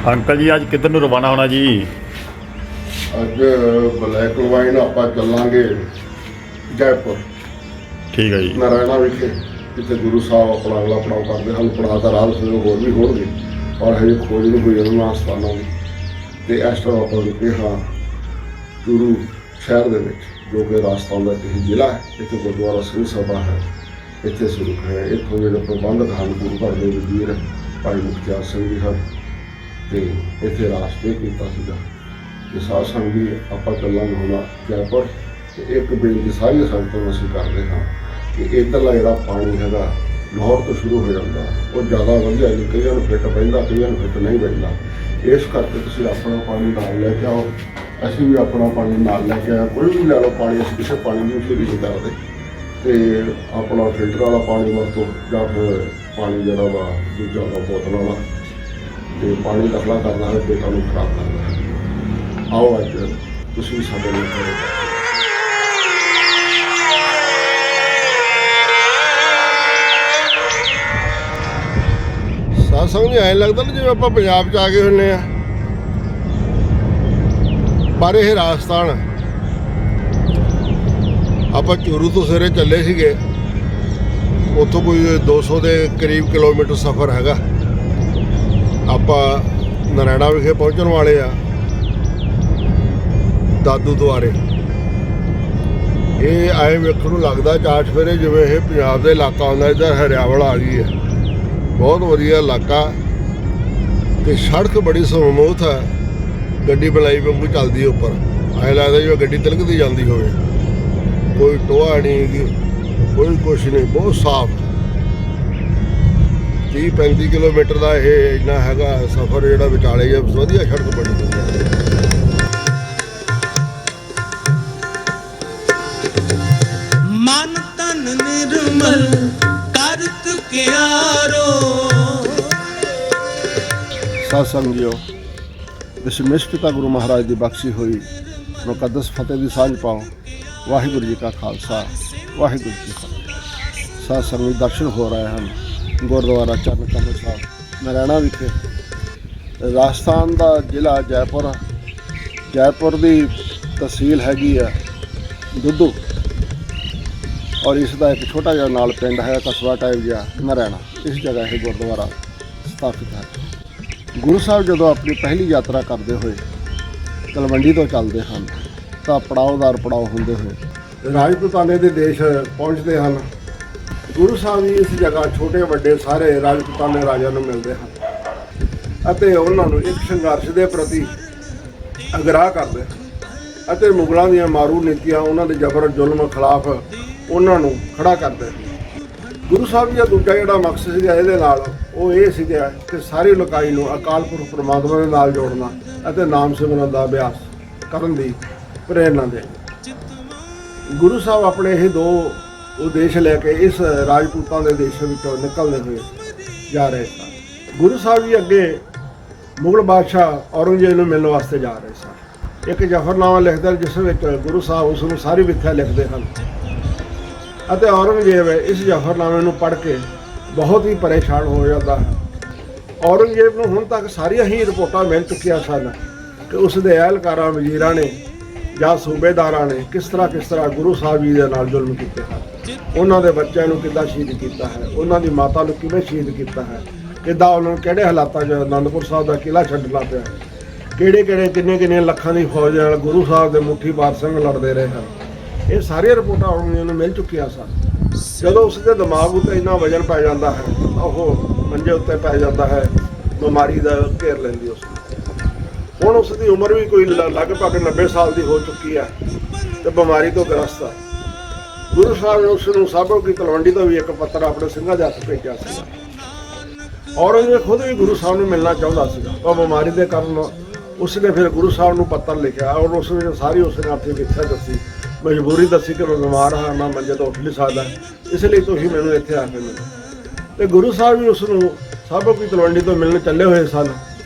Uncle जी अज किधर नूं रवाना होना जी? ਅੱਜ ਬਲੈਕ ਵਾਈਨ ਆਪਾਂ ਚੱਲਾਂਗੇ ਜੈਪੁਰ। ठीक है जी। ਨਾਰਾਇਣਾ ਵਿਖੇ ਜਿੱਥੇ ਗੁਰੂ ਸਾਹਿਬ ਆਪਣਾ ਅਗਲਾ ਪੜਾਅ ਕਰਦੇ ਹਨ। ਪੜਾਅ ਦਾ ਰਾਹ ਫਿਰ ਹੋਰ ਵੀ ਹੋਣਗੇ ਔਰ ਹਜੇ ਖੋਜ ਨਹੀਂ ਹੋਈ ਉਹਨਾਂ ਸਥਾਨਾਂ ਦੀ। ਅਤੇ ਇਸ ਤਰ੍ਹਾਂ ਆਪਾਂ ਰੁਕੇ ਹਾਂ ਚੂਰੂ ਸ਼ਹਿਰ ਦੇ ਵਿੱਚ, ਜੋ ਕਿ ਰਾਜਸਥਾਨ ਦਾ ਇੱਕ ਜ਼ਿਲ੍ਹਾ ਹੈ। ਇੱਥੇ ਗੁਰਦੁਆਰਾ ਸਿੰਘ ਸਭਾ ਹੈ, ਇੱਥੇ ਅਸੀਂ ਰੁਕੇ ਹਾਂ। ਇੱਥੋਂ ਜਿਹੜੇ ਪ੍ਰਬੰਧਕ ਹਨ ਗੁਰੂ ਘਰ ਦੇ ਵਜ਼ੀਰ ਭਾਈ ਮੁਖਤਿਆਰ ਸਿੰਘ ਜੀ ਹਨ, ਅਤੇ ਇੱਥੇ ਰਾਸਤੇ ਕੀਤਾ ਸੀਗਾ ਕਿ ਸਾਧ ਸੰਗਤ ਜੀ ਆਪਾਂ ਚੱਲਾਂਗੇ ਹੁਣ ਜੈਪੁਰ। ਅਤੇ ਇੱਕ ਬੇਨਤੀ ਸਾਰੀਆਂ ਸੰਗਤਾਂ ਨੂੰ ਅਸੀਂ ਕਰਦੇ ਹਾਂ ਕਿ ਇੱਧਰਲਾ ਜਿਹੜਾ ਪਾਣੀ ਹੈਗਾ ਲਾਹੌਰ ਤੋਂ ਸ਼ੁਰੂ ਹੋ ਜਾਂਦਾ, ਉਹ ਜ਼ਿਆਦਾ ਵਧੀਆ ਨਹੀਂ। ਕਈਆਂ ਨੂੰ ਫਿੱਟ ਪੈਂਦਾ, ਕਈਆਂ ਨੂੰ ਫਿੱਟ ਨਹੀਂ ਪੈਂਦਾ। ਇਸ ਕਰਕੇ ਤੁਸੀਂ ਆਪਣਾ ਪਾਣੀ ਨਾਲ ਲੈ ਕੇ ਆਓ। ਅਸੀਂ ਵੀ ਆਪਣਾ ਪਾਣੀ ਨਾਲ ਲੈ ਕੇ ਆਏ। ਕੋਈ ਵੀ ਲੈ ਲਓ ਪਾਣੀ, ਅਸੀਂ ਕਿਸੇ ਪਾਣੀ ਦੀ ਉਸੀ ਨਹੀਂ ਕਰਦੇ। ਅਤੇ ਆਪਣਾ ਫਿਲਟਰ ਵਾਲਾ ਪਾਣੀ ਵਰਤੋ ਜਾਂ ਫਿਰ ਪਾਣੀ ਜਿਹੜਾ ਵਾ ਦੂਜਾ ਵਾ ਬੋਤਲ ਵਾਲਾ। ਅਤੇ ਪਾਣੀ ਦਖਲਾ ਕਰਨਾ ਹੈ ਪੇਟਾਂ ਨੂੰ ਖਰਾਬ ਕਰਨਾ ਹੈ। ਆਓ ਅੱਜ ਤੁਸੀਂ ਵੀ ਸਾਡੇ ਨਾਲ ਕਰੋ। ਸਾਧ ਸੰਗਤ ਜੀ ਐਂ ਲੱਗਦਾ ਨਾ ਜਿਵੇਂ ਆਪਾਂ ਪੰਜਾਬ 'ਚ ਆ ਗਏ ਹੁੰਦੇ ਆ, ਪਰ ਇਹ ਰਾਜਸਥਾਨ। ਆਪਾਂ ਚੂਰੂ ਤੋਂ ਸਵੇਰੇ ਚੱਲੇ ਸੀਗੇ, ਉੱਥੋਂ ਕੋਈ 200 ਦੇ ਕਰੀਬ ਕਿਲੋਮੀਟਰ ਸਫ਼ਰ ਹੈਗਾ। ਆਪਾਂ ਨਾਰਾਇਣਾ ਵਿਖੇ ਪਹੁੰਚਣ ਵਾਲੇ ਆ ਦਾਦੂ ਦੁਆਰੇ। ਇਹ ਐਂ ਵੇਖਣ ਨੂੰ ਲੱਗਦਾ ਚਾਰ ਚੁਫੇਰੇ ਜਿਵੇਂ ਇਹ ਪੰਜਾਬ ਦਾ ਇਲਾਕਾ ਆਉਂਦਾ। ਇੱਧਰ ਹਰਿਆਵਲ ਆ ਗਈ ਹੈ, ਬਹੁਤ ਵਧੀਆ ਇਲਾਕਾ। ਅਤੇ ਸੜਕ ਬੜੀ ਸਮੂਥ ਹੈ, ਗੱਡੀ ਬਲਾਈ ਵਾਂਗੂ ਚੱਲਦੀ ਹੈ ਉੱਪਰ। ਐਂ ਲੱਗਦਾ ਜਿਵੇਂ ਗੱਡੀ ਤਿਲਕਦੀ ਜਾਂਦੀ ਹੋਵੇ। ਕੋਈ ਟੋਆ ਨਹੀਂ, ਕੋਈ ਕੁਛ ਨਹੀਂ, ਬਹੁਤ ਸਾਫ਼। 30-35 ਕਿਲੋਮੀਟਰ ਦਾ ਇਹ ਇੰਨਾ ਹੈਗਾ ਸਫ਼ਰ ਜਿਹੜਾ ਵਿਚਾਲੇ ਜਿਹਾ ਵਧੀਆ ਸੜਕ ਬਣੀ ਹੋਈ ਹੈ। ਮਨ ਤਨ ਨਿਰਮਲ ਕਰਤ ਕਿਆਰੋ। ਸਾਧ ਸੰਗਤ ਜੀਓ, ਦਸ਼ਮੇਸ਼ ਪਿਤਾ ਗੁਰੂ ਮਹਾਰਾਜ ਦੀ ਬਖਸ਼ੀ ਹੋਈ ਮੁਕੱਦਸ ਫਤਿਹ ਦੀ ਸਾਂਝ ਪਾਓ। ਵਾਹਿਗੁਰੂ ਜੀ ਕਾ ਖਾਲਸਾ, ਵਾਹਿਗੁਰੂ ਜੀ ਕੀ ਫਤਿਹ। ਸਾਧ ਸੰਗਤ ਦਰਸ਼ਨ ਹੋ ਰਹੇ ਹਨ ਗੁਰਦੁਆਰਾ ਚਰਨ ਕਮਲ ਸਾਹਿਬ ਨਾਰਾਇਣਾ ਵਿਖੇ। ਰਾਜਸਥਾਨ ਦਾ ਜ਼ਿਲ੍ਹਾ ਜੈਪੁਰ। ਜੈਪੁਰ ਦੀ ਤਹਿਸੀਲ ਹੈਗੀ ਆ ਦੁੱਧੂ, ਔਰ ਇਸ ਦਾ ਇੱਕ ਛੋਟਾ ਜਿਹਾ ਨਾਲ ਪਿੰਡ ਹੈ, ਕਸਬਾ ਟਾਈਪ ਜਿਹਾ ਨਾਰਾਇਣਾ। ਇਸ ਜਗ੍ਹਾ ਇਹ ਗੁਰਦੁਆਰਾ ਸਥਾਪਿਤ ਹੈ। ਗੁਰੂ ਸਾਹਿਬ ਜਦੋਂ ਆਪਣੀ ਪਹਿਲੀ ਯਾਤਰਾ ਕਰਦੇ ਹੋਏ ਤਲਵੰਡੀ ਤੋਂ ਚੱਲਦੇ ਹਨ ਤਾਂ ਪੜਾਅ ਪੜਾਅ ਹੁੰਦੇ ਹੋਏ ਰਾਜਪੂਤਾਨੇ ਦੇ ਦੇਸ਼ ਪਹੁੰਚਦੇ ਹਨ। ਗੁਰੂ ਸਾਹਿਬ ਜੀ ਇਸ ਜਗ੍ਹਾ ਛੋਟੇ ਵੱਡੇ ਸਾਰੇ ਰਾਜਪੂਤਾਨੇ ਰਾਜਿਆਂ ਨੂੰ ਮਿਲਦੇ ਹਨ ਅਤੇ ਉਹਨਾਂ ਨੂੰ ਇੱਕ ਸੰਘਰਸ਼ ਦੇ ਪ੍ਰਤੀ ਅਗਰਾਹ ਕਰਦੇ ਹਨ ਅਤੇ ਮੁਗਲਾਂ ਦੀਆਂ ਮਾਰੂ ਨੀਤੀਆਂ, ਉਹਨਾਂ ਦੇ ਜ਼ਬਰ ਜ਼ੁਲਮ ਖਿਲਾਫ ਉਹਨਾਂ ਨੂੰ ਖੜਾ ਕਰਦੇ ਹਨ। ਗੁਰੂ ਸਾਹਿਬ ਜੀ ਦਾ ਦੂਜਾ ਜਿਹੜਾ ਮਕਸਦ ਸੀਗਾ ਇਹਦੇ ਨਾਲ, ਉਹ ਇਹ ਸੀਗਾ ਕਿ ਸਾਰੀ ਲੋਕਾਈ ਨੂੰ ਅਕਾਲ ਪੁਰਖ ਪਰਮਾਤਮਾ ਦੇ ਨਾਲ ਜੋੜਨਾ ਅਤੇ ਨਾਮ ਸਿਮਰਨ ਦਾ ਅਭਿਆਸ ਕਰਨ ਦੀ ਪ੍ਰੇਰਨਾ ਦੇ। ਗੁਰੂ ਸਾਹਿਬ ਆਪਣੇ ਇਹ ਦੋ ਉਦੇਸ਼ ਲੈ ਕੇ ਇਸ ਰਾਜਪੂਤਾਂ ਦੇ ਦੇਸ਼ ਵਿੱਚੋਂ ਨਿਕਲਦੇ ਹੋਏ ਜਾ ਰਹੇ ਸਨ। ਗੁਰੂ ਸਾਹਿਬ ਜੀ ਅੱਗੇ ਮੁਗਲ ਬਾਦਸ਼ਾਹ ਔਰੰਗਜ਼ੇਬ ਨੂੰ ਮਿਲਣ ਵਾਸਤੇ ਜਾ ਰਹੇ ਸਨ। ਇੱਕ ਜ਼ਫ਼ਰਨਾਮਾ ਲਿਖਦੇ ਜਿਸ ਵਿੱਚ ਗੁਰੂ ਸਾਹਿਬ ਉਸ ਨੂੰ ਸਾਰੀ ਮਿੱਥਿਆ ਲਿਖਦੇ ਹਨ ਅਤੇ ਔਰੰਗਜ਼ੇਬ ਇਸ ਜ਼ਫ਼ਰਨਾਮੇ ਨੂੰ ਪੜ੍ਹ ਕੇ ਬਹੁਤ ਹੀ ਪਰੇਸ਼ਾਨ ਹੋ ਜਾਂਦਾ ਹੈ। ਔਰੰਗਜ਼ੇਬ ਨੂੰ ਹੁਣ ਤੱਕ ਸਾਰੀਆਂ ਹੀ ਰਿਪੋਰਟਾਂ ਮਿਲ ਚੁੱਕੀਆਂ ਸਨ ਕਿ ਉਸ ਦੇ ਅਹਿਲਕਾਰਾਂ, ਵਜ਼ੀਰਾਂ ਨੇ ਜਾਂ ਸੂਬੇਦਾਰਾਂ ਨੇ ਕਿਸ ਤਰ੍ਹਾਂ ਗੁਰੂ ਸਾਹਿਬ ਜੀ ਦੇ ਨਾਲ ਜ਼ੁਲਮ ਕੀਤੇ ਹਨ। ਉਹਨਾਂ ਦੇ ਬੱਚਿਆਂ ਨੂੰ ਕਿੱਦਾਂ ਸ਼ਹੀਦ ਕੀਤਾ ਹੈ, ਉਹਨਾਂ ਦੀ ਮਾਤਾ ਨੂੰ ਕਿਵੇਂ ਸ਼ਹੀਦ ਕੀਤਾ ਹੈ, ਕਿੱਦਾਂ ਉਹਨਾਂ ਨੂੰ ਕਿਹੜੇ ਹਾਲਾਤਾਂ 'ਚ ਅਨੰਦਪੁਰ ਸਾਹਿਬ ਦਾ ਕਿਲ੍ਹਾ ਛੱਡਣਾ ਪਿਆ, ਕਿੰਨੇ ਲੱਖਾਂ ਦੀ ਫੌਜ ਨਾਲ ਗੁਰੂ ਸਾਹਿਬ ਦੇ ਮੁੱਠੀਬਾਰ ਸਿੰਘ ਲੜਦੇ ਰਹੇ ਹਨ। ਇਹ ਸਾਰੀਆਂ ਰਿਪੋਰਟਾਂ ਉਹਨਾਂ ਨੂੰ ਮਿਲ ਚੁੱਕੀਆਂ ਸਨ। ਜਦੋਂ ਉਸ ਦੇ ਦਿਮਾਗ ਉੱਤੇ ਇੰਨਾ ਵਜ਼ਨ ਪੈ ਜਾਂਦਾ ਹੈ, ਉਹ ਮੰਜੇ ਉੱਤੇ ਪੈ ਜਾਂਦਾ ਹੈ, ਬਿਮਾਰੀ ਦਾ ਘੇਰ ਲੈਂਦੀ ਉਸ ਨੂੰ। ਹੁਣ ਉਸ ਦੀ ਉਮਰ ਵੀ ਕੋਈ ਲਗਭਗ 90 ਸਾਲ ਦੀ ਹੋ ਚੁੱਕੀ ਹੈ ਅਤੇ ਬਿਮਾਰੀ ਤੋਂ ਗ੍ਰਸਤ ਹੈ। ਗੁਰੂ ਸਾਹਿਬ ਨੇ ਉਸ ਨੂੰ ਸਾਬੋ ਕੀ ਤਲਵੰਡੀ ਤੋਂ ਵੀ ਇੱਕ ਪੱਤਰ ਆਪਣੇ ਸਿੰਘਾਂ ਦੇ ਹੱਥ ਭੇਜਿਆ ਸੀਗਾ। ਔਰੰਗਜ਼ੇਬ ਖੁਦ ਵੀ ਗੁਰੂ ਸਾਹਿਬ ਨੂੰ ਮਿਲਣਾ ਚਾਹੁੰਦਾ ਸੀਗਾ, ਪਰ ਬਿਮਾਰੀ ਦੇ ਕਾਰਨ ਉਸ ਨੇ ਫਿਰ ਗੁਰੂ ਸਾਹਿਬ ਨੂੰ ਪੱਤਰ ਲਿਖਿਆ ਔਰ ਉਸ ਵਿੱਚ ਸਾਰੀ ਉਸ ਨੇ ਆਪਣੀ ਮਿੱਥਿਆ ਦੱਸੀ, ਮਜਬੂਰੀ ਦੱਸੀ ਕਿ ਮੈਂ ਬਿਮਾਰ ਹਾਂ, ਮੈਂ ਮੰਜੇ ਤੋਂ ਉੱਠ ਨਹੀਂ ਸਕਦਾ, ਇਸ ਲਈ ਤੁਸੀਂ ਮੈਨੂੰ ਇੱਥੇ ਆ ਕੇ ਮਿਲੋ। ਅਤੇ ਗੁਰੂ ਸਾਹਿਬ ਵੀ ਉਸ ਨੂੰ ਸਾਬੋ ਕੀ ਤਲਵੰਡੀ ਤੋਂ ਮਿਲਣ ਚੱਲੇ ਹੋਏ ਸਨ।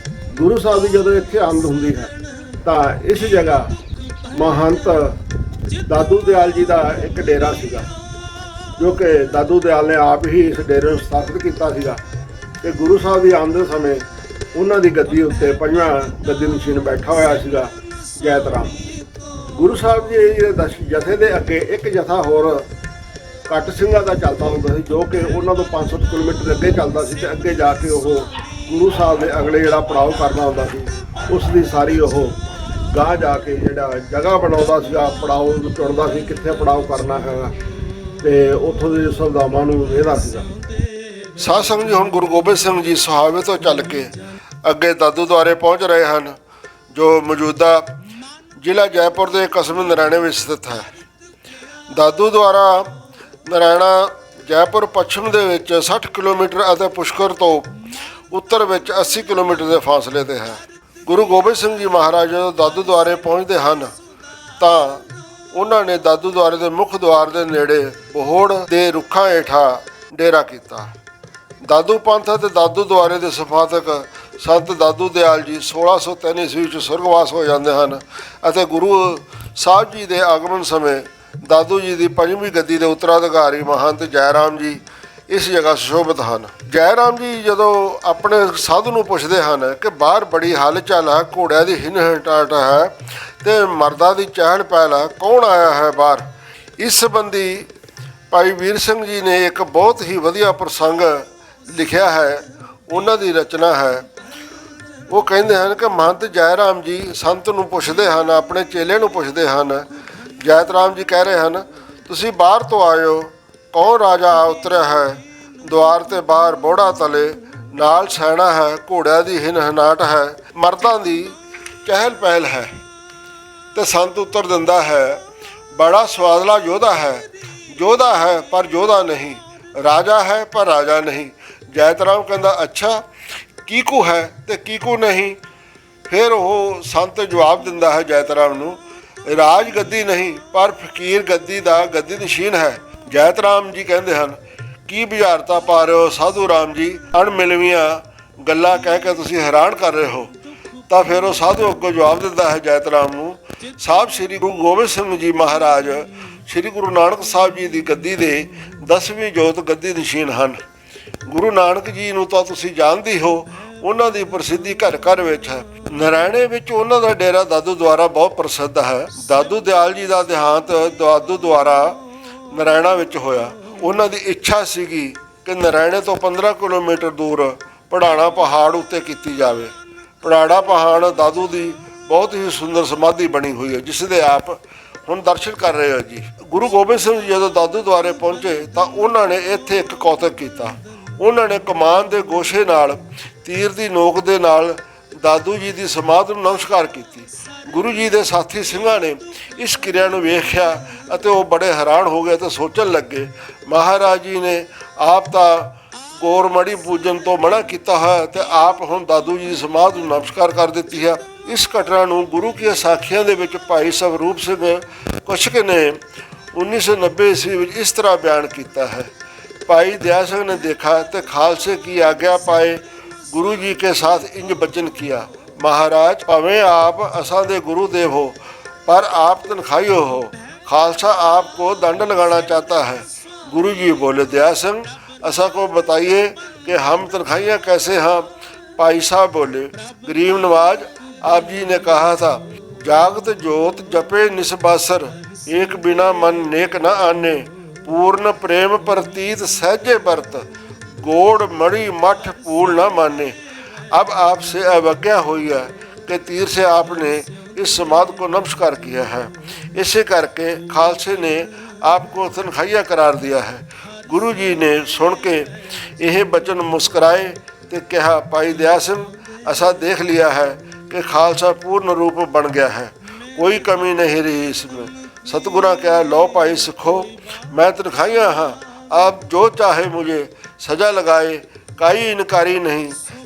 ਗੁਰੂ ਸਾਹਿਬ ਦੀ ਜਦੋਂ ਇੱਥੇ ਆਮਦ ਹੁੰਦੀ ਹੈ ਤਾਂ ਇਸ ਜਗ੍ਹਾ ਮਹੰਤ ਦਾਦੂ ਦਿਆਲ ਜੀ ਦਾ ਇੱਕ ਡੇਰਾ ਸੀਗਾ, ਜੋ ਕਿ ਦਾਦੂ ਦਿਆਲ ਨੇ ਆਪ ਹੀ ਇਸ ਡੇਰੇ ਨੂੰ ਸਥਾਪਿਤ ਕੀਤਾ ਸੀਗਾ। ਤੇ ਗੁਰੂ ਸਾਹਿਬ ਦੀ ਆਮਦ ਸਮੇਂ ਉਹਨਾਂ ਦੀ ਗੱਦੀ ਉੱਤੇ ਪੰਜਵਾਂ ਗੱਦੀ ਨਸ਼ੀਨ ਬੈਠਾ ਹੋਇਆ ਸੀਗਾ ਜੈਤ ਰਾਮ। ਗੁਰੂ ਸਾਹਿਬ ਜੀ ਦੇ ਜਥੇ ਦੇ ਅੱਗੇ ਇੱਕ ਜਥਾ ਹੋਰ ਕੱਟ ਸਿੰਘਾਂ ਦਾ ਚੱਲਦਾ ਹੁੰਦਾ ਸੀ, ਜੋ ਕਿ ਉਹਨਾਂ ਤੋਂ 500 ਕਿਲੋਮੀਟਰ ਅੱਗੇ ਚੱਲਦਾ ਸੀ ਤੇ ਅੱਗੇ ਜਾ ਕੇ ਉਹ ਗੁਰੂ ਸਾਹਿਬ ਦੇ ਅਗਲੇ ਜਿਹੜਾ ਪੜਾਅ ਕਰਨਾ ਹੁੰਦਾ ਸੀ ਉਸ ਦੀ ਸਾਰੀ ਉਹ ਗਾਹ ਜਾ ਕੇ ਜਿਹੜਾ ਜਗ੍ਹਾ ਬਣਾਉਂਦਾ ਸੀਗਾ, ਪੜਾਅ ਚੁਣਦਾ ਸੀ ਕਿੱਥੇ ਪੜਾਅ ਕਰਨਾ ਹੈਗਾ ਤੇ ਉੱਥੋਂ ਦੇ ਸੰਵਿਧਾਨਾਂ ਨੂੰ ਵੇਖਦਾ ਸੀਗਾ। ਸਾਧ ਸੰਗਤ ਜੀ, ਹੁਣ ਗੁਰੂ ਗੋਬਿੰਦ ਸਿੰਘ ਜੀ ਸੁਹਾਵੇ ਤੋਂ ਚੱਲ ਕੇ ਅੱਗੇ ਦਾਦੂ ਦੁਆਰੇ ਪਹੁੰਚ ਰਹੇ ਹਨ, ਜੋ ਮੌਜੂਦਾ ਜ਼ਿਲ੍ਹਾ ਜੈਪੁਰ ਦੇ ਕਸਬੇ ਨਰਾਇਣੇ ਵਿੱਚ ਸਥਿਤ ਹੈ। ਦਾਦੂ ਦੁਆਰਾ ਨਰਾਇਣਾ ਜੈਪੁਰ ਪੱਛਮ ਦੇ ਵਿੱਚ 60 ਕਿਲੋਮੀਟਰ ਅਤੇ ਪੁਸ਼ਕਰ ਤੋਂ ਉੱਤਰ ਵਿੱਚ 80 ਕਿਲੋਮੀਟਰ ਦੇ ਫਾਸਲੇ ਤੇ ਹੈ। ਗੁਰੂ ਗੋਬਿੰਦ ਸਿੰਘ ਜੀ ਮਹਾਰਾਜ ਜਦੋਂ ਦਾਦੂ ਦੁਆਰੇ ਪਹੁੰਚਦੇ ਹਨ ਤਾਂ ਉਹਨਾਂ ਨੇ ਦਾਦੂ ਦੁਆਰੇ ਦੇ ਮੁੱਖ ਦੁਆਰ ਦੇ ਨੇੜੇ ਬੋਹੜ ਦੇ ਰੁੱਖਾਂ ਹੇਠਾਂ ਡੇਰਾ ਕੀਤਾ। ਦਾਦੂ ਪੰਥ ਅਤੇ ਦਾਦੂ ਦੁਆਰੇ ਦੇ ਸੰਪਾਦਕ ਸੰਤ ਦਾਦੂ ਦਿਆਲ ਜੀ 1603 ਈਸਵੀ ਵਿੱਚ ਸੁਰਗਵਾਸ ਹੋ ਜਾਂਦੇ ਹਨ ਅਤੇ ਗੁਰੂ ਸਾਹਿਬ ਜੀ ਦੇ ਆਗਮਨ ਸਮੇਂ ਦਾਦੂ ਜੀ ਦੀ ਪੰਜਵੀਂ ਗੱਦੀ ਦੇ ਉੱਤਰਾਧਿਕਾਰੀ ਮਹੰਤ ਜੈ ਰਾਮ ਜੀ ਇਸ ਜਗ੍ਹਾ ਸੁਸ਼ੋਭਿਤ ਹਨ। ਜੈ ਰਾਮ ਜੀ ਜਦੋਂ ਆਪਣੇ ਸਾਧੂ ਨੂੰ ਪੁੱਛਦੇ ਹਨ ਕਿ ਬਾਹਰ ਬੜੀ ਹਲਚਲ ਹੈ, ਘੋੜਿਆਂ ਦੀ ਹਿੰਨ-ਹਿੰਟਾਟ ਹੈ ਤੇ ਮਰਦਾਂ ਦੀ ਚਹਿਲ ਪਹਿਲ ਹੈ, ਕੌਣ ਆਇਆ ਹੈ ਬਾਹਰ? ਇਸ ਸੰਬੰਧੀ ਭਾਈ ਵੀਰ ਸਿੰਘ ਜੀ ਨੇ ਇੱਕ ਬਹੁਤ ਹੀ ਵਧੀਆ ਪ੍ਰਸੰਗ ਲਿਖਿਆ ਹੈ, ਉਹਨਾਂ ਦੀ ਰਚਨਾ ਹੈ। ਉਹ ਕਹਿੰਦੇ ਹਨ ਕਿ ਮਹੰਤ ਜੈ ਰਾਮ ਜੀ ਸੰਤ ਨੂੰ ਪੁੱਛਦੇ ਹਨ, ਆਪਣੇ ਚੇਲੇ ਨੂੰ ਪੁੱਛਦੇ ਹਨ। ਜੈਤ ਰਾਮ ਜੀ ਕਹਿ ਰਹੇ ਹਨ, ਤੁਸੀਂ ਬਾਹਰ ਤੋਂ ਆਇਓ, ਕੌਣ ਰਾਜਾ ਉਤਰਿਆ ਹੈ? ਦੁਆਰ ਤੇ ਬਾਹਰ ਬੋੜਾ ਤਲੇ ਨਾਲ ਸੈਨਾ ਹੈ, ਘੋੜਿਆਂ ਦੀ ਹਿਨਹਨਾਟ ਹੈ, ਮਰਦਾਂ ਦੀ ਚਹਿਲ ਪਹਿਲ ਹੈ। ਤੇ ਸੰਤ ਉੱਤਰ ਦਿੰਦਾ ਹੈ, ਬੜਾ ਸਵਾਦਲਾ ਯੋਧਾ ਹੈ ਪਰ ਯੋਧਾ ਨਹੀਂ, ਰਾਜਾ ਹੈ ਪਰ ਰਾਜਾ ਨਹੀਂ। ਜੈਤ ਰਾਮ ਕਹਿੰਦਾ, ਅੱਛਾ ਕੀਕੂ ਹੈ ਤੇ ਕੀਕੂ ਨਹੀਂ? ਫਿਰ ਉਹ ਸੰਤ ਜਵਾਬ ਦਿੰਦਾ ਹੈ ਜੈਤ ਰਾਮ ਨੂੰ, ਰਾਜ ਗੱਦੀ ਨਹੀਂ ਪਰ ਫਕੀਰ ਗੱਦੀ ਦਾ ਗੱਦੀ ਨਸ਼ੀਨ ਹੈ। ਜੈਤ ਰਾਮ ਜੀ ਕਹਿੰਦੇ ਹਨ, ਕੀ ਬੁਝਾਰਤਾਂ ਪਾ ਰਹੇ ਹੋ ਸਾਧੂ ਰਾਮ ਜੀ, ਅਣਮਿਲਵੀਆਂ ਗੱਲਾਂ ਕਹਿ ਕੇ ਤੁਸੀਂ ਹੈਰਾਨ ਕਰ ਰਹੇ ਹੋ। ਤਾਂ ਫਿਰ ਉਹ ਸਾਧੂ ਅੱਗੋਂ ਜਵਾਬ ਦਿੰਦਾ ਹੈ ਜੈਤ ਰਾਮ ਨੂੰ, ਸਾਹਿਬ ਸ੍ਰੀ ਗੁਰੂ ਗੋਬਿੰਦ ਸਿੰਘ ਜੀ ਮਹਾਰਾਜ ਸ੍ਰੀ ਗੁਰੂ ਨਾਨਕ ਸਾਹਿਬ ਜੀ ਦੀ ਗੱਦੀ ਦੇ 10ਵੀਂ ਜੋਤ ਗੱਦੀ ਨਸ਼ੀਨ ਹਨ। ਗੁਰੂ ਨਾਨਕ ਜੀ ਨੂੰ ਤਾਂ ਤੁਸੀਂ ਜਾਣਦੇ ਹੋ, ਉਹਨਾਂ ਦੀ ਪ੍ਰਸਿੱਧੀ ਘਰ ਘਰ ਵਿੱਚ ਹੈ। ਨਰਾਇਣੇ ਵਿੱਚ ਉਹਨਾਂ ਦਾ ਡੇਰਾ ਦਾਦੂ ਦੁਆਰਾ ਬਹੁਤ ਪ੍ਰਸਿੱਧ ਹੈ। ਦਾਦੂ ਦਿਆਲ ਜੀ ਦਾ ਦੇਹਾਂਤ ਦਾਦੂ ਦੁਆਰਾ ਨਰਾਇਣਾ ਵਿੱਚ ਹੋਇਆ। ਉਹਨਾਂ ਦੀ ਇੱਛਾ ਸੀਗੀ ਕਿ ਨਰਾਇਣੇ ਤੋਂ 15 ਕਿਲੋਮੀਟਰ ਦੂਰ ਪੜਾਣਾ ਪਹਾੜ ਉੱਤੇ ਕੀਤੀ ਜਾਵੇ। ਪੜਾੜਾ ਪਹਾੜ ਦਾਦੂ ਦੀ ਬਹੁਤ ਹੀ ਸੁੰਦਰ ਸਮਾਧੀ ਬਣੀ ਹੋਈ ਹੈ, ਜਿਸ ਦੇ ਆਪ ਹੁਣ ਦਰਸ਼ਨ ਕਰ ਰਹੇ ਹੋ ਜੀ। ਗੁਰੂ ਗੋਬਿੰਦ ਸਿੰਘ ਜੀ ਜਦੋਂ ਦਾਦੂ ਦੁਆਰੇ ਪਹੁੰਚੇ ਤਾਂ ਉਹਨਾਂ ਨੇ ਇੱਥੇ ਇੱਕ ਕੌਤਕ ਕੀਤਾ। ਉਹਨਾਂ ਨੇ ਕਮਾਨ ਦੇ ਗੋਸ਼ੇ ਨਾਲ ਤੀਰ ਦੀ ਨੋਕ ਦੇ ਨਾਲ ਦਾਦੂ ਜੀ ਦੀ ਸਮਾਧ ਨੂੰ ਨਮਸਕਾਰ ਕੀਤੀ। ਗੁਰੂ ਜੀ ਦੇ ਸਾਥੀ ਸਿੰਘਾਂ ਨੇ ਇਸ ਕਿਰਿਆ ਨੂੰ ਵੇਖਿਆ ਅਤੇ ਉਹ ਬੜੇ ਹੈਰਾਨ ਹੋ ਗਏ ਤੇ ਸੋਚਣ ਲੱਗੇ, ਮਹਾਰਾਜ ਜੀ ਨੇ ਆਪ ਤਾਂ ਗੌਰਮੜੀ ਪੂਜਨ ਤੋਂ ਮਨਾ ਕੀਤਾ ਹੈ ਤੇ ਆਪ ਹੁਣ ਦਾਦੂ ਜੀ ਦੀ ਸਮਾਧ ਨੂੰ ਨਮਸਕਾਰ ਕਰ ਦਿੱਤੀ ਹੈ। ਇਸ ਘਟਨਾ ਨੂੰ ਗੁਰੂ ਕੀ ਸਾਖੀਆਂ ਦੇ ਵਿੱਚ ਭਾਈ ਸਵਰੂਪ ਸਿੰਘ ਕੁਸ਼ਕ ਨੇ 1990 ਈਸਵੀ ਵਿੱਚ ਇਸ ਤਰ੍ਹਾਂ ਬਿਆਨ ਕੀਤਾ ਹੈ, भाई दया सिंह ने देखा तो खालसे की आज्ञा पाए गुरु जी के साथ इंज बचन किया, महाराज भावें आप असां दे गुरुदेव हो पर आप तनखाइयो हो, खालसा आपको दंड लगाना चाहता है। गुरु जी बोले, दया सिंह असा को बताइए कि हम तनखाइयाँ कैसे हैं। भाई साहब बोले, गरीब नवाज आप जी ने कहा था, जागत जोत जपे निस्बासर, एक बिना मन नेक न आने, पूर्ण प्रेम प्रतीत सहजे बरत, गोड़ मणि मठ पूल न माने। अब आपसे अवज्ञा हुई है कि तीर से आपने इस समाध को नमस्कार किया है, इसे करके खालसे ने आपको तनखाइया करार दिया है। गुरु जी ने सुन के यह बचन मुस्कराए तो कहा, भाई दया सिंह असा देख लिया है कि खालसा पूर्ण रूप बन गया है, कोई कमी नहीं रही इसमें। सतगुरा क्या, लो भाई सिखो, मैं तनखाइयाँ हाँ, आप जो चाहे मुझे सजा लगाए, काई इनकारी नहीं।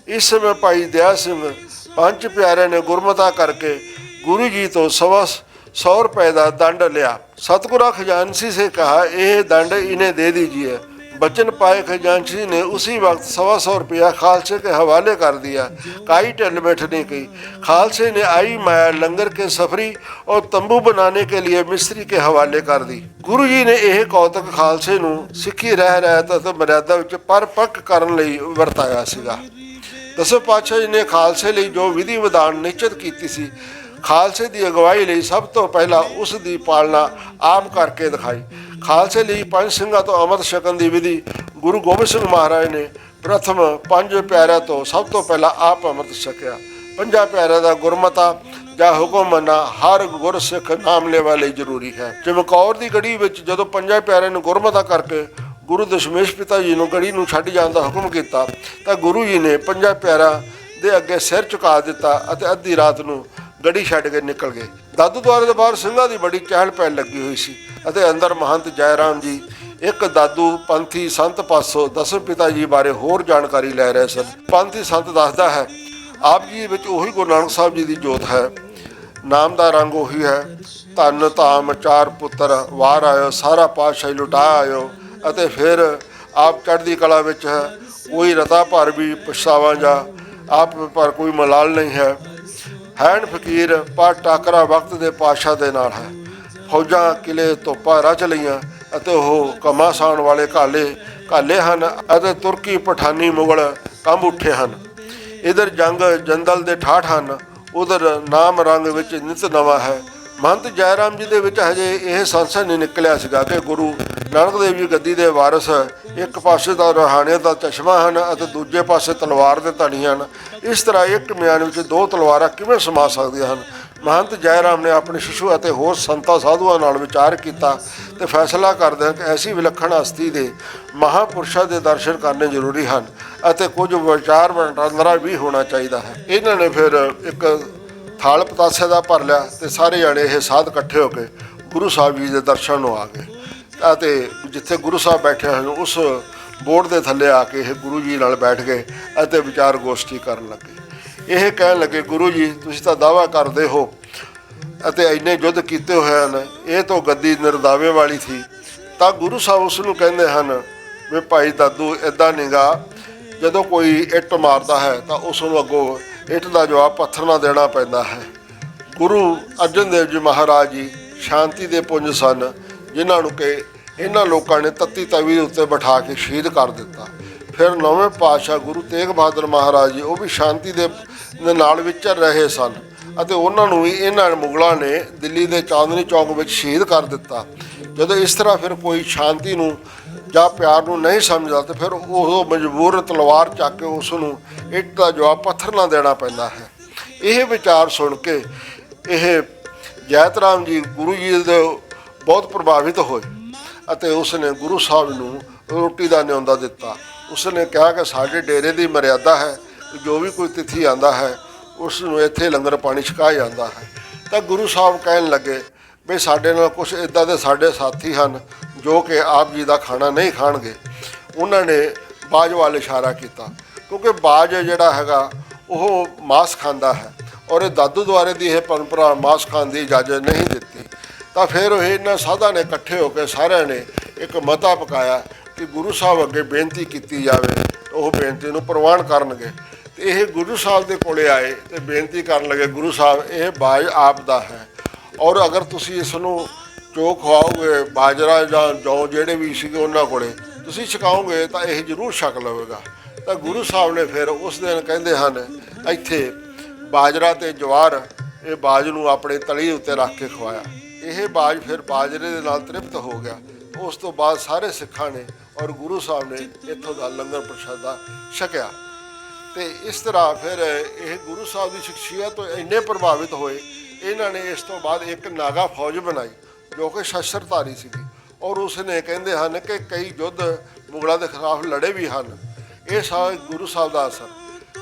इस समय भाई दया सिंह पंच प्यारे ने गुरमता करके गुरु जी तो 125 रुपये का दंड लिया। सतगुरा खजानसी से कहा, यह दंड इन्हें दे दीजिए। बचन पाए खजानसी ने उसी वक्त 125 रुपया खालसे के हवाले कर दिया। काई टिल बैठने की खालसे ने आई माया लंगर के सफरी और तंबू बनाने के लिए मिस्त्री के हवाले कर दी। गुरु जी ने यह कौतक खालसे नूं सिੱਖੀ ਰਹਿ ਰਹਿਤ ਅਤੇ ਮਰਿਆਦਾ ਵਿੱਚ ਪਰਪੱਕ ਕਰਨ ਲਈ ਵਰਤਾਇਆ ਸੀਗਾ। ਦਸਵੇਂ ਪਾਤਸ਼ਾਹ ਜੀ ਨੇ ਖਾਲਸੇ ਲਈ ਜੋ ਵਿਧੀ ਵਿਧਾਨ ਨਿਸ਼ਚਿਤ ਕੀਤੀ ਸੀ, ਖਾਲਸੇ ਦੀ ਅਗਵਾਈ ਲਈ ਸਭ ਤੋਂ ਪਹਿਲਾਂ ਉਸ ਦੀ ਪਾਲਣਾ ਆਪ ਕਰਕੇ ਦਿਖਾਈ। ਖਾਲਸੇ ਲਈ ਪੰਜ ਸਿੰਘਾਂ ਤੋਂ ਅੰਮ੍ਰਿਤ ਛਕਣ ਦੀ ਵਿਧੀ ਗੁਰੂ ਗੋਬਿੰਦ ਸਿੰਘ ਮਹਾਰਾਜ ਨੇ ਪ੍ਰਥਮ ਪੰਜ ਪਿਆਰਿਆਂ ਤੋਂ ਸਭ ਤੋਂ ਪਹਿਲਾਂ ਆਪ ਅੰਮ੍ਰਿਤ ਛਕਿਆ। ਪੰਜਾਂ ਪਿਆਰਿਆਂ ਦਾ ਗੁਰਮਤਾ ਜਾਂ ਹੁਕਮਨਾਮਾ ਹਰ ਗੁਰਸਿੱਖ ਨਾਮ ਲੈਵਾ ਲਈ ਜ਼ਰੂਰੀ ਹੈ। ਚਮਕੌਰ ਦੀ ਗੜੀ ਵਿੱਚ ਜਦੋਂ ਪੰਜਾਂ ਪਿਆਰਿਆਂ ਨੂੰ ਗੁਰਮਤਾ ਕਰਕੇ ਗੁਰੂ ਦਸ਼ਮੇਸ਼ ਪਿਤਾ ਜੀ ਨੂੰ ਗੜੀ ਨੂੰ ਛੱਡ ਜਾਣ ਦਾ ਹੁਕਮ ਕੀਤਾ ਤਾਂ ਗੁਰੂ ਜੀ ਨੇ ਪੰਜਾਂ ਪਿਆਰਿਆਂ ਦੇ ਅੱਗੇ ਸਿਰ ਝੁਕਾ ਦਿੱਤਾ ਅਤੇ ਅੱਧੀ ਰਾਤ ਨੂੰ ਗੜੀ ਛੱਡ ਕੇ ਨਿਕਲ ਗਏ। ਦਾਦੂ ਦੁਆਰੇ ਦੇ ਬਾਹਰ ਸਿੰਘਾਂ ਦੀ ਬੜੀ ਚਹਿਲ ਪਹਿਲ ਲੱਗੀ ਹੋਈ ਸੀ ਅਤੇ ਅੰਦਰ ਮਹੰਤ ਜੈ ਰਾਮ ਜੀ ਇੱਕ ਦਾਦੂ ਪੰਥੀ ਸੰਤ ਪਾਸੋਂ ਦਸਵੇਂ ਪਿਤਾ ਜੀ ਬਾਰੇ ਹੋਰ ਜਾਣਕਾਰੀ ਲੈ ਰਹੇ ਸਨ। ਪੰਥੀ ਸੰਤ ਦੱਸਦਾ ਹੈ, ਆਪ ਜੀ ਵਿੱਚ ਉਹੀ ਗੁਰੂ ਨਾਨਕ ਸਾਹਿਬ ਜੀ ਦੀ ਜੋਤ ਹੈ, ਨਾਮ ਦਾ ਰੰਗ ਉਹੀ ਹੈ। ਧਨ ਧਾਮ ਚਾਰ ਪੁੱਤਰ ਵਾਰ ਆਇਓ, ਸਾਰਾ ਪਾਤਸ਼ਾਹੀ ਲੁਟਾ ਆਇਓ ਅਤੇ ਫਿਰ ਆਪ ਚੜ੍ਹਦੀ ਕਲਾ ਵਿੱਚ ਹੈ। ਕੋਈ ਰਤਾ ਭਰ ਵੀ ਪਛਤਾਵਾ ਜਾ ਆਪ ਪਰ ਕੋਈ ਮਲਾਲ ਨਹੀਂ ਹੈ। ਹੈਨ ਫਕੀਰ ਪਰ ਟਾਕਰਾ ਵਕਤ ਦੇ ਪਾਤਸ਼ਾਹ ਦੇ ਨਾਲ ਹੈ। ਫੌਜਾਂ ਕਿਲੇ ਤੋਪਾਂ ਰਚ ਲਈਆਂ ਅਤੇ ਉਹ ਘਮਾਸਾਨ ਵਾਲੇ ਘਾਲੇ ਹਨ ਅਤੇ ਤੁਰਕੀ ਪਠਾਨੀ ਮੁਗਲ ਕੰਬ ਉੱਠੇ ਹਨ। ਇਧਰ ਜੰਗ ਜੰਦਲ ਦੇ ਠਾਠ ਹਨ, ਉਧਰ ਨਾਮ ਰੰਗ ਵਿੱਚ ਨਿਤ ਨਵਾਂ ਹੈ। ਮਹੰਤ ਜੈ ਰਾਮ ਜੀ ਦੇ ਵਿੱਚ ਹਜੇ ਇਹ ਸੰਸਾ ਨਹੀਂ ਨਿਕਲਿਆ ਸੀਗਾ ਕਿ ਗੁਰੂ ਨਾਨਕ ਦੇਵ ਜੀ ਗੱਦੀ ਦੇ ਵਾਰਿਸ ਇੱਕ ਪਾਸੇ ਦਾ ਰੂਹਾਨੀਅਤ ਦਾ ਚਸ਼ਮਾ ਹਨ ਅਤੇ ਦੂਜੇ ਪਾਸੇ ਤਲਵਾਰ ਦੇ ਧਨੀ ਹਨ। ਇਸ ਤਰ੍ਹਾਂ ਇੱਕ ਮਿਆਨ ਵਿੱਚ ਦੋ ਤਲਵਾਰਾਂ ਕਿਵੇਂ ਸਮਾ ਸਕਦੀਆਂ ਹਨ। ਮਹੰਤ ਜੈ ਰਾਮ ਨੇ ਆਪਣੇ ਸ਼ਿਸ਼ੂ ਅਤੇ ਹੋਰ ਸੰਤਾਂ ਸਾਧੂਆਂ ਨਾਲ ਵਿਚਾਰ ਕੀਤਾ ਤੇ ਫੈਸਲਾ ਕਰਦੇ ਕਿ ਐਸੀ ਵਿਲੱਖਣ ਹਸਤੀ ਦੇ ਮਹਾਂਪੁਰਸ਼ਾਂ ਦੇ ਦਰਸ਼ਨ ਕਰਨੇ ਜ਼ਰੂਰੀ ਹਨ ਅਤੇ ਕੁਝ ਵਿਚਾਰ ਵਟਾਂਦਰਾ ਵੀ ਹੋਣਾ ਚਾਹੀਦਾ ਹੈ। ਇਹਨਾਂ ਨੇ ਫਿਰ ਇੱਕ ਥਾਲ ਪਤਾਸੇ ਦਾ ਭਰ ਲਿਆ ਤੇ ਸਾਰੇ ਜਾਣੇ ਇਹ ਸਾਧ ਇਕੱਠੇ ਹੋ ਕੇ ਗੁਰੂ ਸਾਹਿਬ ਜੀ ਦੇ ਦਰਸ਼ਨ ਨੂੰ ਆ ਗਏ ਅਤੇ ਜਿੱਥੇ ਗੁਰੂ ਸਾਹਿਬ ਬੈਠੇ ਹਨ ਉਸ ਬੋਰਡ ਦੇ ਥੱਲੇ ਆ ਕੇ ਇਹ ਗੁਰੂ ਜੀ ਨਾਲ ਬੈਠ ਗਏ ਅਤੇ ਵਿਚਾਰ ਗੋਸ਼ਟੀ ਕਰਨ ਲੱਗੇ। ਇਹ ਕਹਿਣ ਲੱਗੇ, ਗੁਰੂ ਜੀ ਤੁਸੀਂ ਤਾਂ ਦਾਅਵਾ ਕਰਦੇ ਹੋ ਅਤੇ ਇੰਨੇ ਯੁੱਧ ਕੀਤੇ ਹੋਏ ਹਨ, ਇਹ ਤਾਂ ਗੱਦੀ ਨਿਰਦਾਵੇ ਵਾਲੀ ਸੀ। ਤਾਂ ਗੁਰੂ ਸਾਹਿਬ ਉਸ ਨੂੰ ਕਹਿੰਦੇ ਹਨ ਵੀ ਭਾਈ ਦਾਦੂ ਇੱਦਾਂ ਨਿਗਾ, ਜਦੋਂ ਕੋਈ ਇੱਟ ਮਾਰਦਾ ਹੈ ਤਾਂ ਉਸ ਨੂੰ ਅੱਗੋਂ ਇੱਟ ਦਾ ਜਵਾਬ ਪੱਥਰ ਨਾਲ ਦੇਣਾ ਪੈਂਦਾ ਹੈ। ਗੁਰੂ ਅਰਜਨ ਦੇਵ ਜੀ ਮਹਾਰਾਜ ਜੀ ਸ਼ਾਂਤੀ ਦੇ ਪੁੰਜ ਸਨ, ਜਿਨ੍ਹਾਂ ਨੂੰ ਕਿ ਇਹਨਾਂ ਲੋਕਾਂ ਨੇ ਤੱਤੀ ਤਵੀ ਦੇ ਉੱਤੇ ਬਿਠਾ ਕੇ ਸ਼ਹੀਦ ਕਰ ਦਿੱਤਾ। ਫਿਰ ਨੌਵੇਂ ਪਾਤਸ਼ਾਹ ਗੁਰੂ ਤੇਗ ਬਹਾਦਰ ਮਹਾਰਾਜ ਜੀ ਉਹ ਵੀ ਸ਼ਾਂਤੀ ਦੇ ਨਾਲ ਵਿਚਰ ਰਹੇ ਸਨ ਅਤੇ ਉਹਨਾਂ ਨੂੰ ਵੀ ਇਹਨਾਂ ਮੁਗਲਾਂ ਨੇ ਦਿੱਲੀ ਦੇ ਚਾਂਦਨੀ ਚੌਕ ਵਿੱਚ ਸ਼ਹੀਦ ਕਰ ਦਿੱਤਾ। ਜਦੋਂ ਇਸ ਤਰ੍ਹਾਂ ਫਿਰ ਕੋਈ ਸ਼ਾਂਤੀ ਨੂੰ ਜਾਂ ਪਿਆਰ ਨੂੰ ਨਹੀਂ ਸਮਝਦਾ ਤਾਂ ਫਿਰ ਉਹ ਮਜਬੂਰ ਤਲਵਾਰ ਚੱਕ ਕੇ ਉਸ ਨੂੰ ਇੱਟ ਦਾ ਜਵਾਬ ਪੱਥਰ ਨਾਲ ਦੇਣਾ ਪੈਂਦਾ ਹੈ। ਇਹ ਵਿਚਾਰ ਸੁਣ ਕੇ ਇਹ ਜੈਤ ਰਾਮ ਜੀ ਗੁਰੂ ਜੀ ਦੇ ਬਹੁਤ ਪ੍ਰਭਾਵਿਤ ਹੋਏ ਅਤੇ ਉਸ ਨੇ ਗੁਰੂ ਸਾਹਿਬ ਨੂੰ ਰੋਟੀ ਦਾ ਨਿਉਂਦਾ ਦਿੱਤਾ। ਉਸ ਨੇ ਕਿਹਾ ਕਿ ਸਾਡੇ ਡੇਰੇ ਦੀ ਮਰਿਆਦਾ ਹੈ ਕਿ ਜੋ ਵੀ ਕੋਈ ਤਿਥੀ ਆਉਂਦਾ ਹੈ ਉਸ ਨੂੰ ਇੱਥੇ ਲੰਗਰ ਪਾਣੀ ਛਕਾਇਆ ਜਾਂਦਾ ਹੈ। ਤਾਂ ਗੁਰੂ ਸਾਹਿਬ ਕਹਿਣ ਲੱਗੇ ਵੀ ਸਾਡੇ ਨਾਲ ਕੁਛ ਇੱਦਾਂ ਦੇ ਸਾਡੇ ਸਾਥੀ ਹਨ ਜੋ ਕਿ ਆਪ ਜੀ ਦਾ ਖਾਣਾ ਨਹੀਂ ਖਾਣਗੇ। ਉਹਨਾਂ ਨੇ ਬਾਜ ਵੱਲ ਇਸ਼ਾਰਾ ਕੀਤਾ ਕਿਉਂਕਿ ਬਾਜ ਜਿਹੜਾ ਹੈਗਾ ਉਹ ਮਾਸ ਖਾਂਦਾ ਹੈ ਔਰ ਇਹ ਦਾਦੂ ਦੁਆਰੇ ਦੀ ਇਹ ਪਰੰਪਰਾ ਮਾਸ ਖਾਣ ਦੀ ਇਜਾਜ਼ਤ ਨਹੀਂ ਦਿੱਤੀ। ਤਾਂ ਫਿਰ ਉਹ ਇਹਨਾਂ ਸਾਧਾਂ ਨੇ ਇਕੱਠੇ ਹੋ ਕੇ ਸਾਰਿਆਂ ਨੇ ਇੱਕ ਮਤਾ ਪਕਾਇਆ ਕਿ ਗੁਰੂ ਸਾਹਿਬ ਅੱਗੇ ਬੇਨਤੀ ਕੀਤੀ ਜਾਵੇ, ਉਹ ਬੇਨਤੀ ਨੂੰ ਪ੍ਰਵਾਨ ਕਰਨਗੇ। ਅਤੇ ਇਹ ਗੁਰੂ ਸਾਹਿਬ ਦੇ ਕੋਲੇ ਆਏ ਅਤੇ ਬੇਨਤੀ ਕਰਨ ਲੱਗੇ, ਗੁਰੂ ਸਾਹਿਬ ਇਹ ਬਾਜ ਆਪ ਦਾ ਹੈ ਔਰ ਅਗਰ ਤੁਸੀਂ ਇਸ ਨੂੰ ਜੋ ਖਵਾਓਗੇ ਬਾਜਰਾ ਜਾਂ ਜੌਂ ਜਿਹੜੇ ਵੀ ਸੀਗੇ ਉਹਨਾਂ ਕੋਲੇ ਤੁਸੀਂ ਛਕਾਓਗੇ ਤਾਂ ਇਹ ਜ਼ਰੂਰ ਛਕ ਲਵੇਗਾ। ਤਾਂ ਗੁਰੂ ਸਾਹਿਬ ਨੇ ਫਿਰ ਉਸ ਦਿਨ ਕਹਿੰਦੇ ਹਨ ਇੱਥੇ ਬਾਜਰਾ ਅਤੇ ਜਵਾਰ ਇਹ ਬਾਜ ਨੂੰ ਆਪਣੇ ਤਲੀ ਉੱਤੇ ਰੱਖ ਕੇ ਖਵਾਇਆ। ਇਹ ਬਾਜ ਫਿਰ ਬਾਜਰੇ ਦੇ ਨਾਲ ਤ੍ਰਿਪਤ ਹੋ ਗਿਆ। ਉਸ ਤੋਂ ਬਾਅਦ ਸਾਰੇ ਸਿੱਖਾਂ ਨੇ ਔਰ ਗੁਰੂ ਸਾਹਿਬ ਨੇ ਇੱਥੋਂ ਦਾ ਲੰਗਰ ਪ੍ਰਸ਼ਾਦਾ ਛਕਿਆ। ਅਤੇ ਇਸ ਤਰ੍ਹਾਂ ਫਿਰ ਇਹ ਗੁਰੂ ਸਾਹਿਬ ਦੀ ਸ਼ਖਸੀਅਤ ਤੋਂ ਇੰਨੇ ਪ੍ਰਭਾਵਿਤ ਹੋਏ, ਇਹਨਾਂ ਨੇ ਇਸ ਤੋਂ ਬਾਅਦ ਇੱਕ ਨਾਗਾ ਫੌਜ ਬਣਾਈ ਜੋ ਕਿ ਸ਼ਸਤਰਧਾਰੀ ਸੀਗੀ ਔਰ ਉਸ ਨੇ ਕਹਿੰਦੇ ਹਨ ਕਿ ਕਈ ਯੁੱਧ ਮੁਗਲਾਂ ਦੇ ਖਿਲਾਫ ਲੜੇ ਵੀ ਹਨ। ਇਹ ਸਾਰਾ ਗੁਰੂ ਸਾਹਿਬ ਦਾ ਅਸਰ।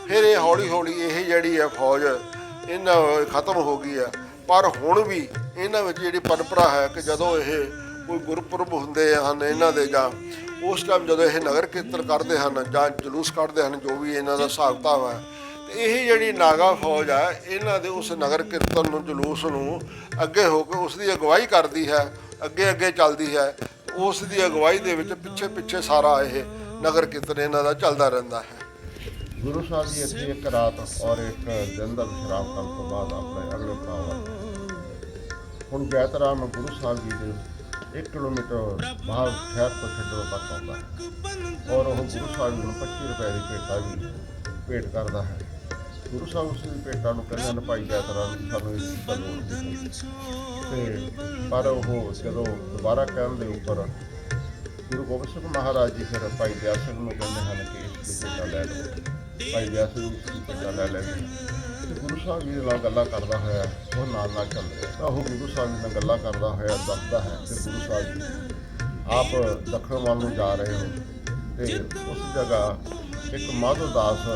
ਫਿਰ ਇਹ ਹੌਲੀ ਹੌਲੀ ਇਹ ਜਿਹੜੀ ਹੈ ਫੌਜ ਇਹਨਾਂ ਖਤਮ ਹੋ ਗਈ ਹੈ। ਪਰ ਹੁਣ ਵੀ ਇਹਨਾਂ ਵਿੱਚ ਜਿਹੜੀ ਪਰੰਪਰਾ ਹੈ ਕਿ ਜਦੋਂ ਇਹ ਕੋਈ ਗੁਰਪੁਰਬ ਹੁੰਦੇ ਹਨ ਇਹਨਾਂ ਦੇ ਜਾਂ ਉਸ ਟਾਈਮ ਜਦੋਂ ਇਹ ਨਗਰ ਕੀਰਤਨ ਕਰਦੇ ਹਨ ਜਾਂ ਜਲੂਸ ਕੱਢਦੇ ਹਨ, ਜੋ ਵੀ ਇਹਨਾਂ ਦਾ ਹਿਸਾਬ ਕਿਤਾਬ ਹੈ, ਅਤੇ ਇਹ ਜਿਹੜੀ ਨਾਗਾ ਫੌਜ ਹੈ ਇਹਨਾਂ ਦੇ ਉਸ ਨਗਰ ਕੀਰਤਨ ਨੂੰ ਜਲੂਸ ਨੂੰ ਅੱਗੇ ਹੋ ਕੇ ਉਸ ਦੀ ਅਗਵਾਈ ਕਰਦੀ ਹੈ, ਅੱਗੇ ਅੱਗੇ ਚੱਲਦੀ ਹੈ। ਉਸ ਦੀ ਅਗਵਾਈ ਦੇ ਵਿੱਚ ਪਿੱਛੇ ਪਿੱਛੇ ਸਾਰਾ ਇਹ ਨਗਰ ਕੀਰਤਨ ਇਹਨਾਂ ਦਾ ਚੱਲਦਾ ਰਹਿੰਦਾ ਹੈ। ਗੁਰੂ ਸਾਹਿਬ ਜੀ ਇੱਥੇ ਇੱਕ ਰਾਤ ਔਰ ਇੱਕ ਦਿਨ ਦਾ ਵਿਸ਼ਰਾਮ ਕਰਨ ਤੋਂ ਬਾਅਦ ਆਪਣੇ ਅਗਲੇ ਪੜਾਅ ਹੁਣ ਜੈਤ ਰਾਮ ਗੁਰੂ ਸਾਹਿਬ ਜੀ ਦੇ 1 ਕਿਲੋਮੀਟਰ ਬਾਹਰ ਸ਼ਹਿਰ ਤੋਂ ਛੱਡਣ ਤੱਕ ਆਉਂਦਾ ਹੈ ਔਰ ਉਹ ਗੁਰੂ ਸਾਹਿਬ ਨੂੰ 25 ਰੁਪਏ ਦੀ ਭੇਟਾ ਵੀ ਭੇਟ ਕਰਦਾ ਹੈ। ਗੁਰੂ ਸਾਹਿਬ ਉਸ ਦੀ ਭੇਟਾਂ ਨੂੰ ਕਹਿੰਦੇ ਹਨ ਭਾਈ ਜੈਤਰਾ ਨੂੰ ਸਾਨੂੰ ਇਸ ਚੀਜ਼ ਦਾ ਲੋੜ ਨਹੀਂ ਤੇ ਪਰ ਉਹ ਜਦੋਂ ਦੁਬਾਰਾ ਕਹਿਣ ਦੇ ਉੱਪਰ ਗੁਰੂ ਗੋਬਿੰਦ ਸਿੰਘ ਮਹਾਰਾਜ ਜੀ ਫਿਰ ਭਾਈ ਦਇਆ ਸਿੰਘ ਨੂੰ ਕਹਿੰਦੇ ਹਨ ਕਿ ਇਸ ਦੀ ਭੇਟਾ ਲੈ ਲਓ। ਭਾਈ ਦਇਆ ਸਿੰਘ ਇਸ ਦੀ ਭੇਟਾ ਲੈ ਲੈਂਦੇ ਤੇ ਗੁਰੂ ਸਾਹਿਬ ਜੀ ਨਾਲ ਗੱਲਾਂ ਕਰਦਾ ਹੋਇਆ ਉਹ ਨਾਲ ਨਾਲ ਚੱਲਦੇ ਤਾਂ ਉਹ ਗੁਰੂ ਸਾਹਿਬ ਜੀ ਨਾਲ ਗੱਲਾਂ ਕਰਦਾ ਹੋਇਆ ਦੱਸਦਾ ਹੈ ਕਿ ਗੁਰੂ ਸਾਹਿਬ ਜੀ ਆਪ ਦੱਖਣ ਵੱਲ ਨੂੰ ਜਾ ਰਹੇ ਹੋ ਤੇ ਉਸ ਜਗ੍ਹਾ ਇੱਕ ਮਾਧੋ ਦਾਸ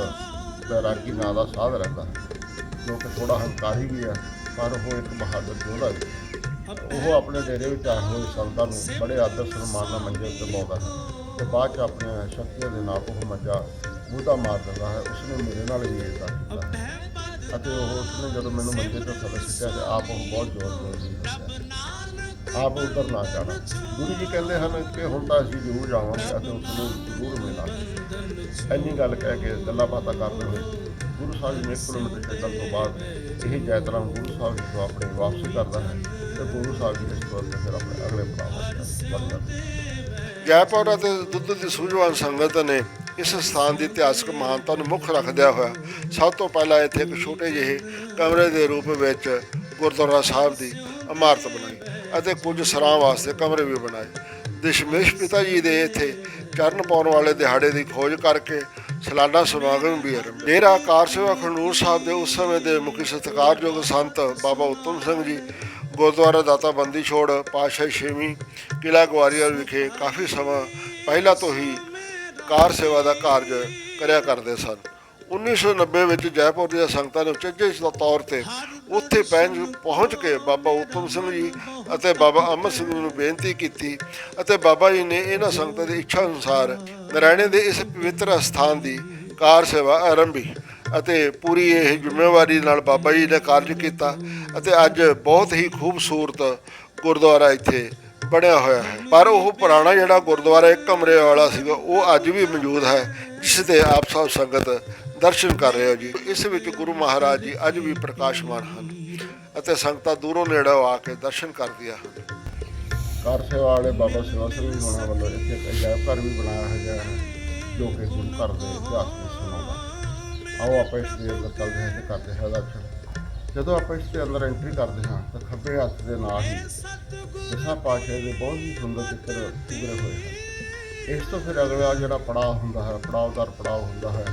ਬੈਰਾਗੀ ਨਾਂ ਦਾ ਸਾਧ ਰਹਿੰਦਾ ਹੈ ਜੋ ਕਿ ਥੋੜ੍ਹਾ ਹੰਕਾਰੀ ਵੀ ਹੈ ਪਰ ਉਹ ਇੱਕ ਬਹਾਦਰ ਯੋਧਾ ਵੀ। ਉਹ ਆਪਣੇ ਡੇਰੇ ਵਿੱਚ ਆਏ ਹੋਏ ਸੰਤਾਂ ਨੂੰ ਬੜੇ ਆਦਰ ਸਨਮਾਨ ਨਾਲ ਮੰਜੇ ਉੱਤੇ ਲਾਉਂਦਾ ਹੈ ਤੇ ਬਾਅਦ 'ਚ ਆਪਣੀਆਂ ਸ਼ਕਤੀਆਂ ਦੇ ਨਾਲ ਉਹ ਮੰਜਾ ਮੂਧਾ ਮਾਰ ਦਿੰਦਾ ਹੈ। ਉਸਨੇ ਮੇਰੇ ਨਾਲ ਵੀ ਇੱਦਾਂ ਕੀਤਾ ਹੈ ਅਤੇ ਉਸਨੇ ਜਦੋਂ ਮੈਨੂੰ ਮੰਜੇ ਤੋਂ ਥੱਲੇ ਸਿੱਟਿਆ ਤੇ ਆਪ ਉਹ ਬਹੁਤ ਜ਼ੋਰ ਦੀ ਹੱਸਿਆ। ਆਪ ਉੱਧਰ ਨਾ ਜਾਣਾ। ਗੁਰੂ ਜੀ ਕਹਿੰਦੇ ਹਨ ਕਿ ਹੁਣ ਤਾਂ ਅਸੀਂ ਜ਼ਰੂਰ ਜਾਵਾਂਗੇ ਅਤੇ ਉਸ ਨੂੰ ਜ਼ਰੂਰ ਮਿਲਾਂਗੇ। ਇੰਨੀ ਗੱਲ ਕਹਿ ਕੇ ਗੱਲਾਂ ਬਾਤਾਂ ਕਰਦੇ ਹੋਏ ਗੁਰੂ ਸਾਹਿਬ ਜੀ 1 ਕਿਲੋਮੀਟਰ ਚੱਲਣ ਤੋਂ ਬਾਅਦ ਇਹ ਯਾਤਰਾ ਗੁਰੂ ਸਾਹਿਬ ਜੀ ਤੋਂ ਆਪਣੀ ਵਾਪਸੀ ਕਰਦਾ ਹੈ ਤੇ ਗੁਰੂ ਸਾਹਿਬ ਜੀ ਇਸ ਤੋਂ ਅੱਗੇ ਫਿਰ ਆਪਣੇ ਅਗਲੇ ਪੜਾਅ ਵੱਲ ਜਾਂਦੇ। ਜੈਪੁਰ ਅਤੇ ਦੁੱਧ ਦੀ ਸੂਝਵਾਨ ਸੰਗਤ ਨੇ ਇਸ ਸਥਾਨ ਦੀ ਇਤਿਹਾਸਕ ਮਹਾਨਤਾ ਨੂੰ ਮੁੱਖ ਰੱਖਦਿਆਂ ਹੋਇਆ ਸਭ ਤੋਂ ਪਹਿਲਾਂ ਇੱਥੇ ਇੱਕ ਛੋਟੇ ਜਿਹੇ ਕਮਰੇ ਦੇ ਰੂਪ ਵਿੱਚ ਗੁਰਦੁਆਰਾ ਸਾਹਿਬ ਦੀ ਇਮਾਰਤ ਬਣਾਈ ਅਤੇ ਕੁਝ ਸਰਾਂ ਵਾਸਤੇ ਕਮਰੇ ਵੀ ਬਣਾਏ। ਦਸ਼ਮੇਸ਼ ਪਿਤਾ ਜੀ ਦੇ ਇੱਥੇ ਚਰਨ ਪਾਉਣ ਵਾਲੇ ਦਿਹਾੜੇ ਦੀ ਖੋਜ ਕਰਕੇ ਸਾਲਾਨਾ ਸਮਾਗਮ ਵੀ ਆਰੰਭੇ। ਡੇਰਾ ਕਾਰ ਸੇਵਾ ਖਡੂਰ ਸਾਹਿਬ ਦੇ ਉਸ ਸਮੇਂ ਦੇ ਮੁਖੀ ਸਤਿਕਾਰਯੋਗ ਸੰਤ ਬਾਬਾ ਉੱਤਮ ਸਿੰਘ ਜੀ ਗੁਰਦੁਆਰਾ ਦਾਤਾ ਬੰਦੀ ਛੋੜ ਪਾਤਸ਼ਾਹੀ ਛੇਵੀਂ ਕਿਲ੍ਹਾ ਗਵਾਲੀਅਰ ਵਿਖੇ ਕਾਫੀ ਸਮਾਂ ਪਹਿਲਾਂ ਤੋਂ ਹੀ ਕਾਰ ਸੇਵਾ ਦਾ ਕਾਰਜ ਕਰਿਆ ਕਰਦੇ ਸਨ। 1990 ਵਿੱਚ ਜੈਪੁਰ ਦੀਆਂ ਸੰਗਤਾਂ ਨੇ ਉਚੇਚੇ ਤੌਰ ਤੇ ਉੱਥੇ ਪਹੁੰਚ ਕੇ ਬਾਬਾ ਉੱਤਮ ਸਿੰਘ ਜੀ ਅਤੇ ਬਾਬਾ ਅਮਰ ਸਿੰਘ ਜੀ ਨੂੰ ਬੇਨਤੀ ਕੀਤੀ ਅਤੇ ਬਾਬਾ ਜੀ ਨੇ ਇਹਨਾਂ ਸੰਗਤਾਂ ਦੀ ਇੱਛਾ ਅਨੁਸਾਰ ਨਰਾਇਣੇ ਦੇ ਇਸ ਪਵਿੱਤਰ ਅਸਥਾਨ ਦੀ ਕਾਰ ਸੇਵਾ ਆਰੰਭੀ ਅਤੇ ਪੂਰੀ ਇਹ ਜ਼ਿੰਮੇਵਾਰੀ ਨਾਲ ਬਾਬਾ ਜੀ ਨੇ ਕਾਰਜ ਕੀਤਾ ਅਤੇ ਅੱਜ ਬਹੁਤ ਹੀ ਖੂਬਸੂਰਤ ਗੁਰਦੁਆਰਾ ਇੱਥੇ ਬਣਿਆ ਹੋਇਆ ਹੈ। ਪਰ ਉਹ ਪੁਰਾਣਾ ਜਿਹੜਾ ਗੁਰਦੁਆਰਾ ਇੱਕ ਕਮਰੇ ਵਾਲਾ ਸੀਗਾ ਉਹ ਅੱਜ ਵੀ ਮੌਜੂਦ ਹੈ ਜਿਸ ਦੇ ਆਪ ਸਭ ਸੰਗਤ ਦਰਸ਼ਨ ਕਰ ਰਹੇ ਹੋ ਜੀ। ਇਸ ਵਿੱਚ ਗੁਰੂ ਮਹਾਰਾਜ ਜੀ ਅੱਜ ਵੀ ਪ੍ਰਕਾਸ਼ਮਾਨ ਹਨ ਅਤੇ ਸੰਗਤਾਂ ਦੂਰੋਂ ਨੇੜੋਂ ਆ ਕੇ ਦਰਸ਼ਨ ਕਰਦੀਆਂ ਹਨ। ਕਾਰ ਸੇਵਾ ਵਾਲੇ ਬਾਬਾ ਸੇਵਾ ਸਿੰਘ ਜੀ ਹੋਣਾ ਵੱਲੋਂ ਇੱਥੇ ਇੱਕ ਅਜਾਇਬ ਘਰ ਵੀ ਬਣਾਇਆ ਗਿਆ ਹੈ ਜੋ ਕਿ ਗੁਰੂ ਘਰ ਦੇ ਇਤਿਹਾਸ ਨੂੰ ਸੁਣਾਉਂਦਾ। ਆਓ ਆਪਾਂ ਇਸ ਦੇ ਅੰਦਰ ਚੱਲਦੇ ਹਾਂ ਤੇ ਕਰਦੇ ਹਾਂ ਦਰਸ਼ਨ। ਜਦੋਂ ਆਪਾਂ ਇਸ ਦੇ ਅੰਦਰ ਐਂਟਰੀ ਕਰਦੇ ਹਾਂ ਤਾਂ ਖੱਬੇ ਹੱਥ ਦੇ ਨਾਲ ਹੀ ਦਸਾਂ ਪਾਤਸ਼ਾਹ ਦੇ ਬਹੁਤ ਹੀ ਸੁੰਦਰ ਚਿੱਤਰ ਉਭਰੇ ਹੋਏ ਹਨ। ਇਸ ਤੋਂ ਫਿਰ ਅਗਲਾ ਜਿਹੜਾ ਪੜਾਅ ਹੁੰਦਾ ਹੈ ਪੜਾਅ ਹੁੰਦਾ ਹੈ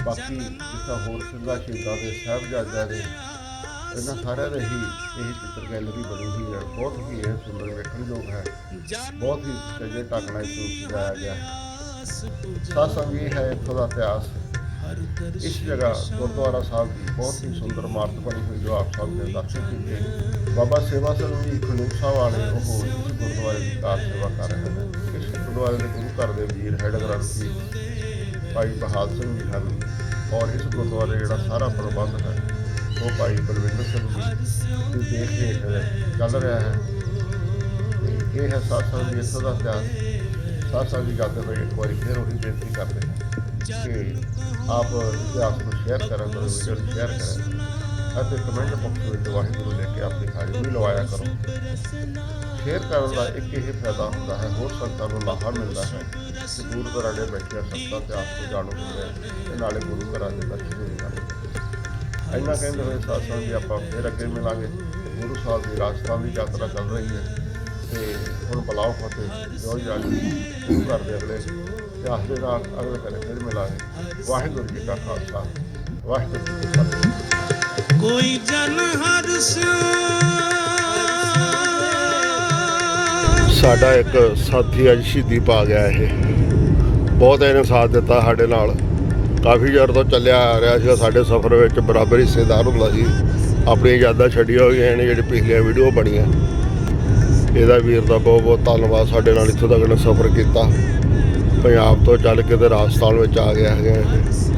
ਬਾਕੀ ਜਿੱਦਾਂ ਹੋਰ ਸਿੰਘਾਂ ਸ਼ਹੀਦਾਂ ਦੇ ਸਾਹਿਬਜ਼ਾਦਿਆਂ ਦੇ ਇਹਨਾਂ ਸਾਰਿਆਂ ਦੇ ਹੀ ਇਹ ਚਿੱਤਰ ਗੈਲਰੀ ਬਣੀ ਹੋਈ ਹੈ। ਬਹੁਤ ਹੀ ਇਹ ਸੁੰਦਰ ਵੇਖਣਯੋਗ ਹੈ। ਬਹੁਤ ਹੀ ਸਜੇ ਢੰਗ ਨਾਲ ਇਸ ਨੂੰ ਸਜਾਇਆ ਗਿਆ ਹੈ। ਸਾਸੰਗ ਇਹ ਹੈ ਇੱਥੋਂ ਦਾ ਇਤਿਹਾਸ। ਇਸ ਜਗ੍ਹਾ ਗੁਰਦੁਆਰਾ ਸਾਹਿਬ ਦੀ ਬਹੁਤ ਹੀ ਸੁੰਦਰ ਇਮਾਰਤ ਬਣੀ ਹੋਈ ਜੋ ਆਪ ਸਭ ਨੇ ਦਰਸ਼ਨ ਕੀਤੇ। ਬਾਬਾ ਸੇਵਾ ਸਿੰਘ ਜੀ ਖਡੂਰ ਸਾਹਿਬ ਵਾਲੇ ਉਹ ਇਸ ਗੁਰਦੁਆਰੇ ਦੀ ਕਾਰ ਸੇਵਾ ਕਰ ਰਹੇ ਹਨ। ਇਸ ਗੁਰਦੁਆਰੇ ਦੇ ਗੁਰੂ ਘਰ ਦੇ ਵੀਰ ਹੈਡ ਗ੍ਰੰਥੀ ਭਾਈ ਬਹਾਦਰ ਸਿੰਘ ਜੀ ਹਨ ਔਰ ਇਸ ਗੁਰਦੁਆਰੇ ਜਿਹੜਾ ਸਾਰਾ ਪ੍ਰਬੰਧ ਹੈ ਉਹ ਭਾਈ ਬਲਵਿੰਦਰ ਸਿੰਘ ਜੀ ਦੀ ਦੇਖ ਰੇਖ ਚੱਲ ਰਿਹਾ ਹੈ। ਇਹ ਹੈ ਸਾਸੰਗ ਜੀ ਇੱਥੋਂ ਦਾ ਇਤਿਹਾਸ। ਸਾਸੰਗ ਜੀ ਜਾਂਦੇ ਹੋਏ ਇੱਕ ਵਾਰੀ ਫਿਰ ਉਹੀ ਬੇਨਤੀ ਕਰਦੇ ਹਨ ਕਿ ਆਪ ਇਤਿਹਾਸ ਨੂੰ ਸ਼ੇਅਰ ਕਰਨ ਕਰੋ, ਵੀਡੀਓ ਨੂੰ ਸ਼ੇਅਰ ਕरें ਅਤੇ ਕਮੈਂਟ ਬਾਕਸ ਵਿੱਚ ਵਾਹਿਗੁਰੂ ਲੈ ਕੇ ਆਪਣੀ ਹਾਜ਼ਰੀ ਵੀ ਲਵਾਇਆ ਕਰੋ। ਸ਼ੇਅਰ ਕਰਨ ਦਾ ਇੱਕ ਇਹ ਫਾਇਦਾ ਹੁੰਦਾ ਹੈ ਹੋਰ ਸੰਗਤਾਂ ਨੂੰ ਲਾਹਾ ਮਿਲਦਾ ਹੈ ਕਿ ਦੂਰ ਦਰਾਡੇ ਬੈਠੀਆਂ ਸੰਗਤਾਂ ਤੇ ਆਪ ਤੋਂ ਜਾਣੂ ਹੁੰਦੇ ਤੇ ਨਾਲੇ ਗੁਰੂ ਘਰਾਂ ਦੇ ਦਰਸ਼ਨ ਵੀ ਕਰਦੇ। ਇੰਨਾ ਕਹਿੰਦੇ ਹੋਏ ਸਾਥਾਂ ਜੀ ਆਪਾਂ ਫਿਰ ਅੱਗੇ ਮਿਲਾਂਗੇ। ਗੁਰੂ ਸਾਹਿਬ ਦੀ ਰਾਜਸਥਾਨ ਦੀ ਯਾਤਰਾ ਚੱਲ ਰਹੀ ਹੈ ਤੇ ਹੁਣ ਬੁਲਾਓ ਫਤਿਹ ਜੋ ਜਾ ਕੇ ਗੁਰੂ ਘਰ ਦੇ ਅਗਲੇ ਇਤਿਹਾਸ ਦੇ ਨਾਲ ਅਗਲੇ ਕਰੇ ਫਿਰ ਮਿਲਾਂਗੇ। ਵਾਹਿਗੁਰੂ ਜੀ ਕਾ ਖਾਲਸਾ ਵਾਹਿਗੁਰੂ ਜੀ ਕੀ ਫਤਿਹ। ਕੋਈ ਜਨ ਹਰਸ ਸਾਡਾ ਇੱਕ ਸਾਥੀ ਅੱਜ ਸ਼ਹੀਦੀ ਪਾ ਗਿਆ। ਇਹ ਬਹੁਤ ਇਹਨੇ ਸਾਥ ਦਿੱਤਾ ਸਾਡੇ ਨਾਲ। ਕਾਫੀ ਚਿਰ ਤੋਂ ਚੱਲਿਆ ਆ ਰਿਹਾ ਸੀਗਾ ਸਾਡੇ ਸਫ਼ਰ ਵਿੱਚ ਬਰਾਬਰ ਹਿੱਸੇਦਾਰ ਹੁੰਦਾ ਸੀ। ਆਪਣੀਆਂ ਯਾਦਾਂ ਛੱਡੀਆਂ ਹੋਈਆਂ ਨੇ ਜਿਹੜੀ ਪਿਛਲੀਆਂ ਵੀਡੀਓ ਬਣੀਆਂ। ਇਹਦਾ ਵੀਰ ਦਾ ਬਹੁਤ ਬਹੁਤ ਧੰਨਵਾਦ ਸਾਡੇ ਨਾਲ ਇੱਥੋਂ ਤੱਕ ਸਫ਼ਰ ਕੀਤਾ। ਪੰਜਾਬ ਤੋਂ ਚੱਲ ਕੇ ਤੇ ਰਾਜਸਥਾਨ ਵਿੱਚ ਆ ਗਿਆ ਹੈਗਾ ਇਹ।